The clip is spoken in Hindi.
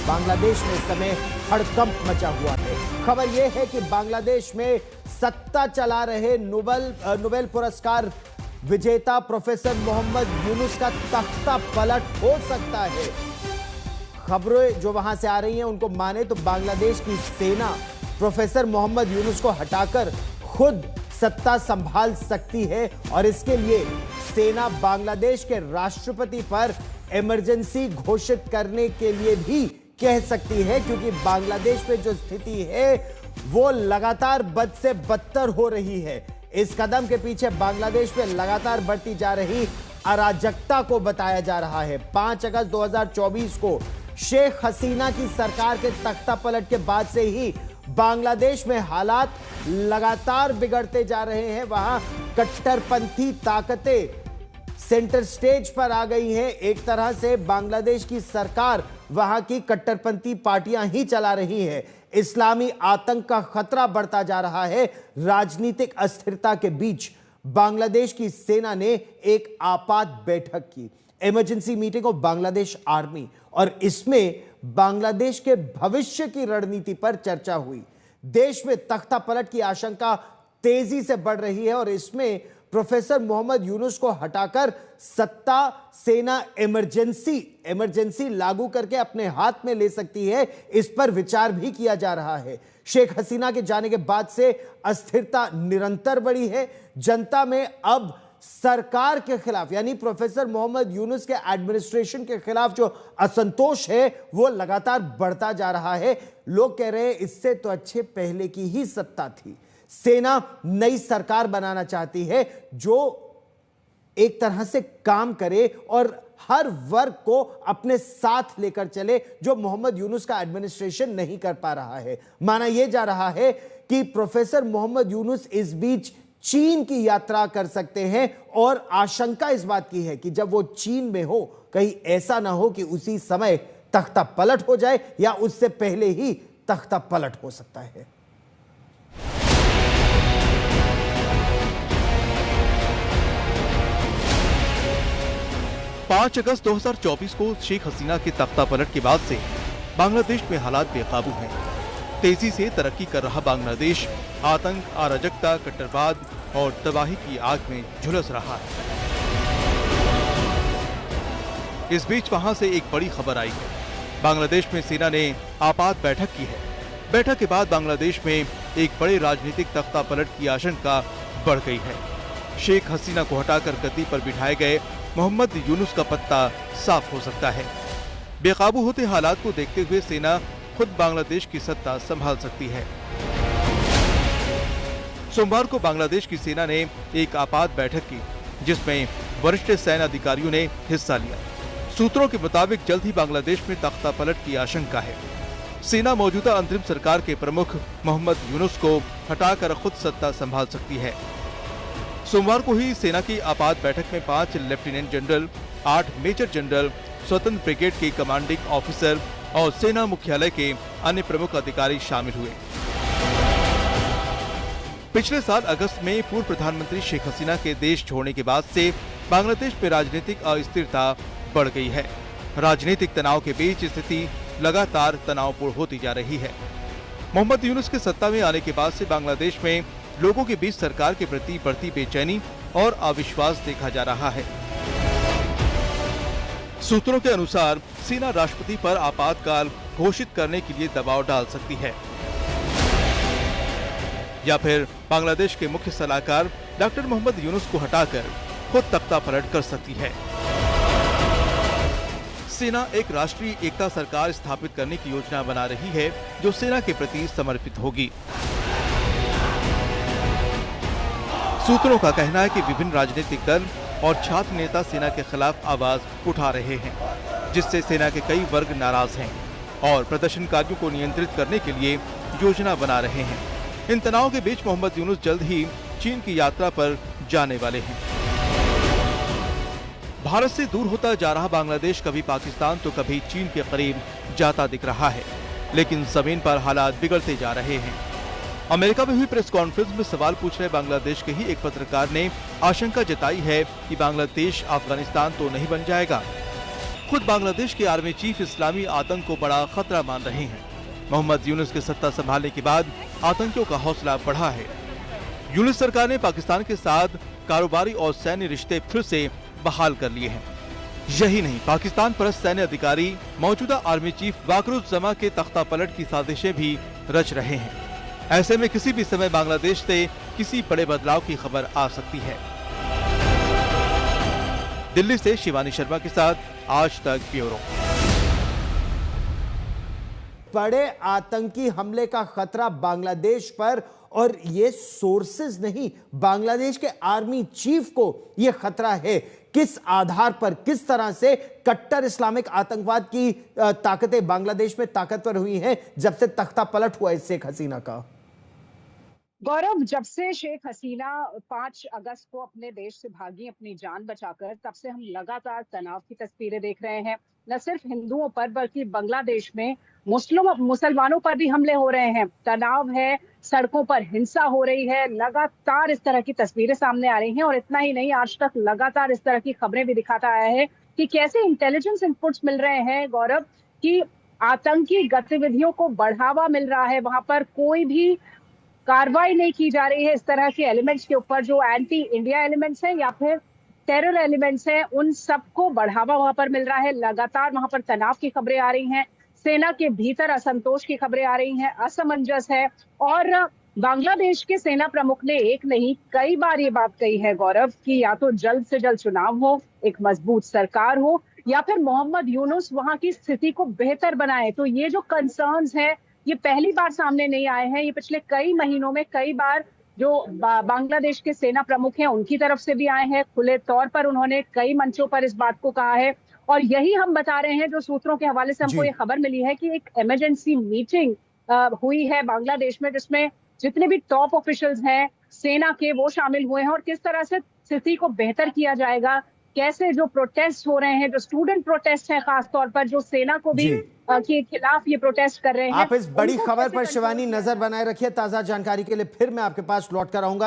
बांग्लादेश में इस समय हड़कंप मचा हुआ है। खबर यह है कि बांग्लादेश में सत्ता चला रहे नोबेल पुरस्कार विजेता प्रोफेसर मोहम्मद यूनुस का तख्ता पलट हो सकता है। खबरें जो वहां से आ रही हैं उनको माने तो बांग्लादेश की सेना प्रोफेसर मोहम्मद यूनुस को हटाकर खुद सत्ता संभाल सकती है और इसके लिए सेना बांग्लादेश के राष्ट्रपति पर इमरजेंसी घोषित करने के लिए भी कह सकती है, क्योंकि बांग्लादेश में जो स्थिति है वो लगातार बद से बदतर हो रही है। इस कदम के पीछे बांग्लादेश में लगातार बढ़ती जा रही अराजकता को बताया जा रहा है। 5 अगस्त 2024 को शेख हसीना की सरकार के तख्ता पलट के बाद से ही बांग्लादेश में हालात लगातार बिगड़ते जा रहे हैं। वहां कट्टरपंथी ताकतें सेंटर स्टेज पर आ गई हैं। एक तरह से बांग्लादेश की सरकार वहां की कट्टरपंथी पार्टियां ही चला रही है। इस्लामी आतंक का खतरा बढ़ता जा रहा है। राजनीतिक अस्थिरता के बीच बांग्लादेश की सेना ने एक आपात बैठक की, emergency meeting of Bangladesh army, और इसमें बांग्लादेश के भविष्य की रणनीति पर चर्चा हुई। देश में तख्ता पलट की आशंका तेजी से बढ़ रही है और इसमें प्रोफेसर मोहम्मद यूनुस को हटाकर सत्ता सेना इमरजेंसी लागू करके अपने हाथ में ले सकती है। इस पर विचार भी किया जा रहा है। शेख हसीना के जाने के बाद से अस्थिरता निरंतर बढ़ी है। जनता में अब सरकार के खिलाफ यानी प्रोफेसर मोहम्मद यूनुस के एडमिनिस्ट्रेशन के खिलाफ जो असंतोष है वो लगातार बढ़ता जा रहा है। लोग कह रहे हैं इससे तो अच्छे पहले की ही सत्ता थी। सेना नई सरकार बनाना चाहती है जो एक तरह से काम करे और हर वर्ग को अपने साथ लेकर चले, जो मोहम्मद यूनुस का एडमिनिस्ट्रेशन नहीं कर पा रहा है। माना यह जा रहा है कि प्रोफेसर मोहम्मद यूनुस इस बीच चीन की यात्रा कर सकते हैं और आशंका इस बात की है कि जब वो चीन में हो कहीं ऐसा ना हो कि उसी समय तख्ता पलट हो जाए या उससे पहले ही तख्ता पलट हो सकता है। 5 अगस्त 2024 को शेख हसीना के तख्ता पलट के बाद से बांग्लादेश में हालात बेकाबू हैं। तेजी से तरक्की कर रहा बांग्लादेश आतंक, अराजकता, कट्टरवाद और तबाही की आग में झुलस रहा है। इस बीच वहां से एक बड़ी खबर आई है। बांग्लादेश में सेना ने आपात बैठक की है। बैठक के बाद बांग्लादेश में एक बड़े राजनीतिक तख्ता पलट की आशंका बढ़ गई है। शेख हसीना को हटाकर गद्दी पर बिठाए गए मोहम्मद यूनुस का पत्ता साफ हो सकता है। बेकाबू होते हालात को देखते हुए सेना खुद बांग्लादेश की सत्ता संभाल सकती है। सोमवार को बांग्लादेश की सेना ने एक आपात बैठक की जिसमें वरिष्ठ सैन्य अधिकारियों ने हिस्सा लिया। सूत्रों के मुताबिक जल्द ही बांग्लादेश में तख्ता पलट की आशंका है। सेना मौजूदा अंतरिम सरकार के प्रमुख मोहम्मद यूनुस को हटाकर खुद सत्ता संभाल सकती है। सोमवार को ही सेना की आपात बैठक में 5 लेफ्टिनेंट जनरल, 8 मेजर जनरल, स्वतंत्र ब्रिगेड के कमांडिंग ऑफिसर और सेना मुख्यालय के अन्य प्रमुख अधिकारी शामिल हुए। पिछले साल अगस्त में पूर्व प्रधानमंत्री शेख हसीना के देश छोड़ने के बाद से बांग्लादेश में राजनीतिक अस्थिरता बढ़ गई है। राजनीतिक तनाव के बीच स्थिति लगातार तनावपूर्ण होती जा रही है। मोहम्मद यूनुस के सत्ता में आने के बाद से बांग्लादेश में लोगों के बीच सरकार के प्रति बढ़ती बेचैनी और अविश्वास देखा जा रहा है। सूत्रों के अनुसार सेना राष्ट्रपति पर आपातकाल घोषित करने के लिए दबाव डाल सकती है या फिर बांग्लादेश के मुख्य सलाहकार डॉक्टर मोहम्मद यूनुस को हटाकर खुद तख्ता पलट कर सकती है। सेना एक राष्ट्रीय एकता सरकार स्थापित करने की योजना बना रही है जो सेना के प्रति समर्पित होगी। सूत्रों का कहना है कि विभिन्न राजनीतिक दल और छात्र नेता सेना के खिलाफ आवाज उठा रहे हैं, जिससे सेना के कई वर्ग नाराज हैं और प्रदर्शनकारियों को नियंत्रित करने के लिए योजना बना रहे हैं। इन तनाव के बीच मोहम्मद यूनुस जल्द ही चीन की यात्रा पर जाने वाले हैं। भारत से दूर होता जा रहा बांग्लादेश कभी पाकिस्तान तो कभी चीन के करीब जाता दिख रहा है, लेकिन जमीन पर हालात बिगड़ते जा रहे हैं। अमेरिका में हुई प्रेस कॉन्फ्रेंस में सवाल पूछ रहे बांग्लादेश के ही एक पत्रकार ने आशंका जताई है कि बांग्लादेश अफगानिस्तान तो नहीं बन जाएगा। खुद बांग्लादेश के आर्मी चीफ इस्लामी आतंक को बड़ा खतरा मान रहे हैं। मोहम्मद यूनुस के सत्ता संभालने के बाद आतंकियों का हौसला बढ़ा है। यूनुस सरकार ने पाकिस्तान के साथ कारोबारी और सैन्य रिश्ते फिर से बहाल कर लिए हैं। यही नहीं, पाकिस्तान परस्त सैन्य अधिकारी मौजूदा आर्मी चीफ वाकरुज्जमा के तख्ता पलट की साजिशें भी रच रहे हैं। ऐसे में किसी भी समय बांग्लादेश से किसी बड़े बदलाव की खबर आ सकती है। दिल्ली से शिवानी शर्मा के साथ आज तक ब्यूरो। बड़े आतंकी हमले का खतरा बांग्लादेश पर, और ये सोर्सेज नहीं, बांग्लादेश के आर्मी चीफ को ये खतरा है। किस आधार पर, किस तरह से कट्टर इस्लामिक आतंकवाद की ताकतें बांग्लादेश में ताकतवर हुई हैं जब से तख्ता पलट हुआ है शेख हसीना का? गौरव, जब से शेख हसीना 5 अगस्त को अपने देश से भागी अपनी जान बचाकर, तब से हम लगातार तनाव की तस्वीरें देख रहे हैं। न सिर्फ हिंदुओं पर बल्कि बांग्लादेश में मुसलमानों पर भी हमले हो रहे हैं। तनाव है, सड़कों पर हिंसा हो रही है, लगातार इस तरह की तस्वीरें सामने आ रही हैं। और इतना ही नहीं, आज तक लगातार इस तरह की खबरें भी दिखाता आया है कि कैसे इंटेलिजेंस इनपुट्स मिल रहे हैं गौरव, कि आतंकी गतिविधियों को बढ़ावा मिल रहा है। वहां पर कोई भी कार्रवाई नहीं की जा रही है इस तरह के एलिमेंट्स के ऊपर, जो एंटी इंडिया एलिमेंट्स हैं या फिर टेरर एलिमेंट्स हैं, उन सबको बढ़ावा वहां पर मिल रहा है। लगातार वहां पर तनाव की खबरें आ रही हैं, सेना के भीतर असंतोष की खबरें आ रही हैं, असमंजस है। और बांग्लादेश के सेना प्रमुख ने एक नहीं कई बार ये बात कही है गौरव, कि या तो जल्द से जल्द चुनाव हो, एक मजबूत सरकार हो, या फिर मोहम्मद यूनुस वहां की स्थिति को बेहतर बनाए। तो ये जो कंसर्न्स है, ये पहली बार सामने नहीं आए हैं। ये पिछले कई महीनों में कई बार जो बांग्लादेश के सेना प्रमुख हैं उनकी तरफ से भी आए हैं। खुले तौर पर उन्होंने कई मंचों पर इस बात को कहा है। और यही हम बता रहे हैं, जो सूत्रों के हवाले से हमको ये खबर मिली है कि एक इमरजेंसी मीटिंग हुई है बांग्लादेश में, जिसमें जितने भी टॉप ऑफिशियल्स हैं सेना के, वो शामिल हुए हैं। और किस तरह से स्थिति को बेहतर किया जाएगा, कैसे जो प्रोटेस्ट हो रहे हैं, जो स्टूडेंट प्रोटेस्ट है खास तौर पर, जो सेना को भी के खिलाफ ये प्रोटेस्ट कर रहे हैं। आप इस बड़ी खबर पर शिवानी नजर बनाए रखिए। ताजा जानकारी के लिए फिर मैं आपके पास लौट कर आऊंगा।